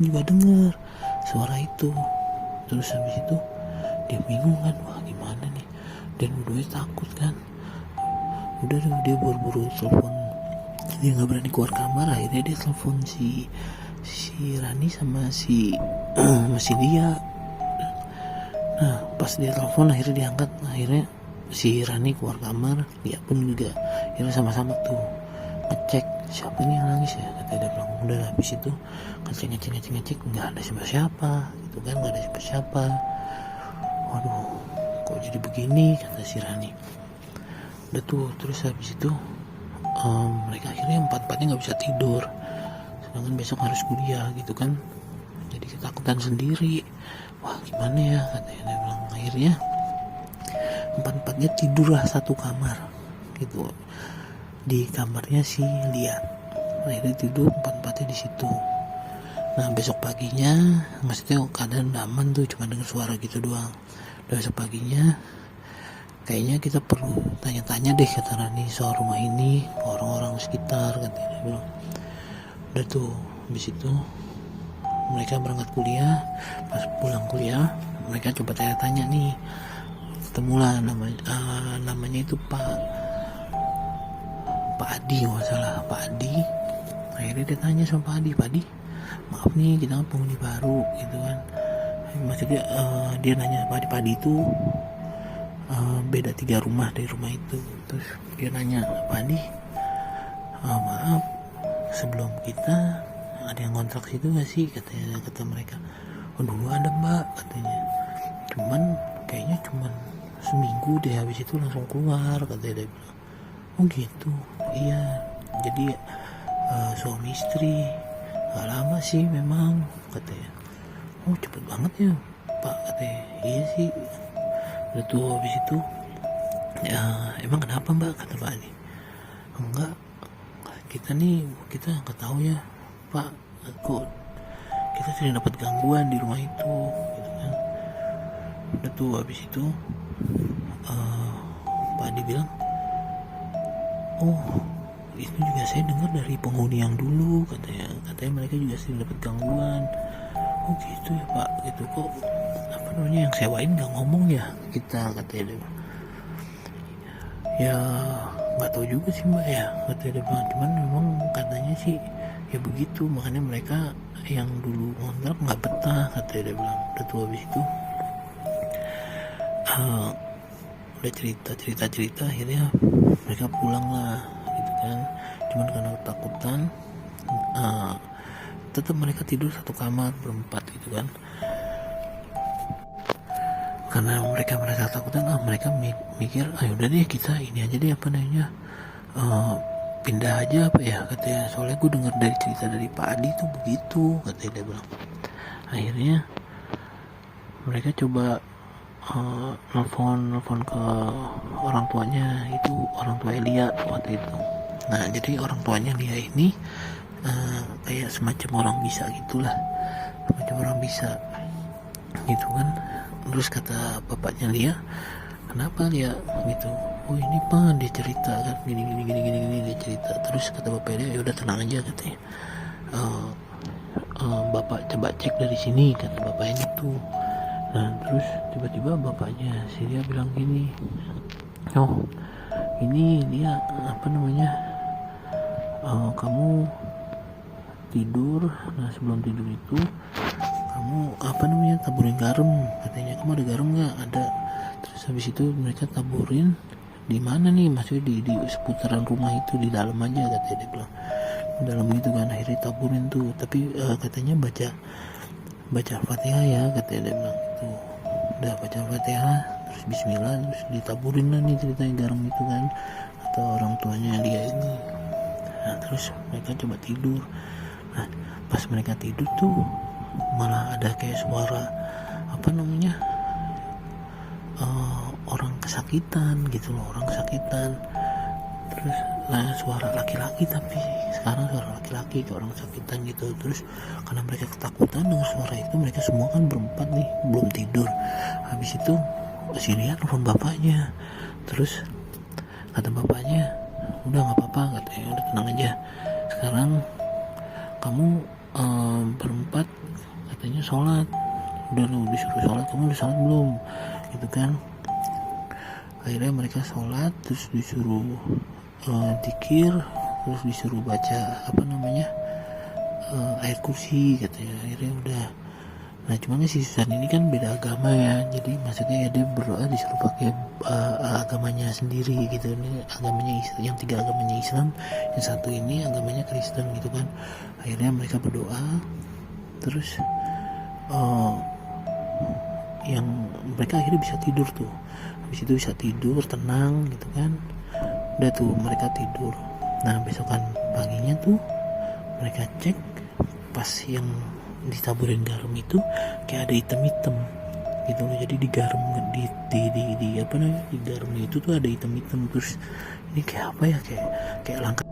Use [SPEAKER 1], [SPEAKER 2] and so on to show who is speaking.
[SPEAKER 1] juga dengar suara itu. Terus habis itu dia bingung kan, wah gimana nih, dan udah takut kan. Udah dia buru-buru telepon, dia nggak berani keluar kamar. Akhirnya dia telepon si Rani sama si masih dia. Nah pas dia telepon akhirnya diangkat. Akhirnya si Rani keluar kamar, dia pun juga akhirnya sama-sama tuh ngecek siapa nih yang nangis ya, kata dia bilang. Udah habis itu ngecek nggak ada siapa-siapa gitu kan, nggak ada siapa-siapa. Waduh kok jadi begini, kata si Rani. Udah tuh, terus habis itu mereka akhirnya empat-empatnya nggak bisa tidur, sedangkan besok harus kuliah gitu kan. Jadi ketakutan sendiri, wah gimana ya, katanya dia bilang. Akhirnya empat-empatnya tidurlah satu kamar gitu, di kamarnya si Lia. Akhirnya tidur empat-empatnya di situ. Nah besok paginya, maksudnya keadaan udah aman tuh, cuma dengar suara gitu doang. Besok paginya kayaknya kita perlu tanya-tanya deh, kata Rani, soal rumah ini ke orang-orang sekitar, katanya dia bilang. Udah tuh, habis itu mereka berangkat kuliah. Pas pulang kuliah mereka coba tanya-tanya nih, ketemulah namanya itu Pak Adi, nggak salah, Pak Adi. Akhirnya dia tanya sama Pak Adi, maaf nih kita penghuni baru gitu kan. Maksudnya dia nanya Pak Adi itu beda 3 rumah dari rumah itu. Terus dia nanya, Pak Adi, maaf sebelum kita ada yang kontrak situ gak sih, kata mereka. Oh dulu ada mbak, katanya, cuman kayaknya cuman seminggu deh, habis itu langsung keluar, katanya dia bilang. Oh gitu, iya, jadi suami istri, gak lama sih memang, katanya. Oh cepet banget ya pak, katanya. Iya sih. Udah tuh habis itu ya, emang kenapa mbak, kata Pak Adi. Enggak, kita nggak tahu ya pak, kok kita sering dapat gangguan di rumah itu gitu kan. Udah tuh habis itu Pak Adi bilang, oh itu juga saya dengar dari penghuni yang dulu, katanya mereka juga sering dapat gangguan. Oh gitu ya pak, gitu. Kok yang sewain nggak ngomong ya kita, katanya dia. Ya nggak tahu juga sih mbak ya, katanya dia bilang. Cuman memang katanya sih ya begitu, makanya mereka yang dulu ngontrak nggak betah, katanya dia bilang. Udah tuh habis itu udah cerita akhirnya mereka pulang lah gitu kan. Cuman karena ketakutan tetap mereka tidur satu kamar berempat gitu kan. Karena mereka merasa takutan, mereka mikir udah deh kita ini aja deh, apa namanya, pindah aja apa ya, katanya. Soalnya gue dengar dari cerita dari Pak Adi tuh begitu, katanya dia bilang. Akhirnya mereka coba nelfon ke orang tuanya, itu orang tua Elia waktu itu. Nah jadi orang tuanya Lia ini kayak semacam orang bisa gitulah, semacam orang bisa gitu kan. Terus kata bapaknya Lia, kenapa Lia gitu? Oh ini pak, dia cerita kan, gini dia cerita. Terus kata bapaknya, ya udah tenang aja, katanya. Bapak coba cek dari sini, kata bapaknya gitu. Nah terus tiba-tiba bapaknya si Lia bilang gini, oh ini dia apa namanya, kamu tidur, nah sebelum tidur itu kamu apa namanya, taburin garam, katanya. Kamu ada garam nggak? Ada. Terus habis itu mereka taburin di mana nih, maksudnya di seputaran rumah itu, di dalam aja, katanya dia bilang. Di dalam gitu kan. Akhirnya taburin tuh, tapi katanya baca Al-Fatihah ya, katanya dia bilang tuh. Udah baca Al-Fatihah, terus Bismillah, terus ditaburin lah nih ceritanya garam itu kan, atau orang tuanya dia ini. Nah terus mereka coba tidur. Nah pas mereka tidur tuh malah ada kayak suara apa namanya, orang kesakitan gitu loh, orang kesakitan. Terus suara laki-laki, tapi sekarang suara laki-laki ke orang kesakitan gitu. Terus karena mereka ketakutan dengan suara itu, mereka semua kan berempat nih belum tidur. Habis itu si Lia nelfon bapaknya. Terus kata bapaknya, udah nggak apa-apa, katanya, udah tenang aja, sekarang kamu berempat katanya sholat, udah lu disuruh sholat, kamu udah sholat belum gitu kan. Akhirnya mereka sholat, terus disuruh zikir, terus disuruh baca ayat kursi katanya. Akhirnya udah. Nah cuman si Susan ini kan beda agama ya, jadi maksudnya ya dia berdoa disuruh pakai agamanya sendiri gitu. Ini agamanya Islam, yang tiga agamanya Islam, yang satu ini agamanya Kristen gitu kan. Akhirnya mereka berdoa, terus yang mereka akhirnya bisa tidur tuh. Habis itu bisa tidur tenang gitu kan. Udah tuh mereka tidur. Nah besokan paginya tuh mereka cek, pas yang ditaburin garam itu kayak ada hitam-hitam gitu loh. Jadi di garam di di garam itu tuh ada hitam-hitam. Terus ini kayak apa ya, kayak langkah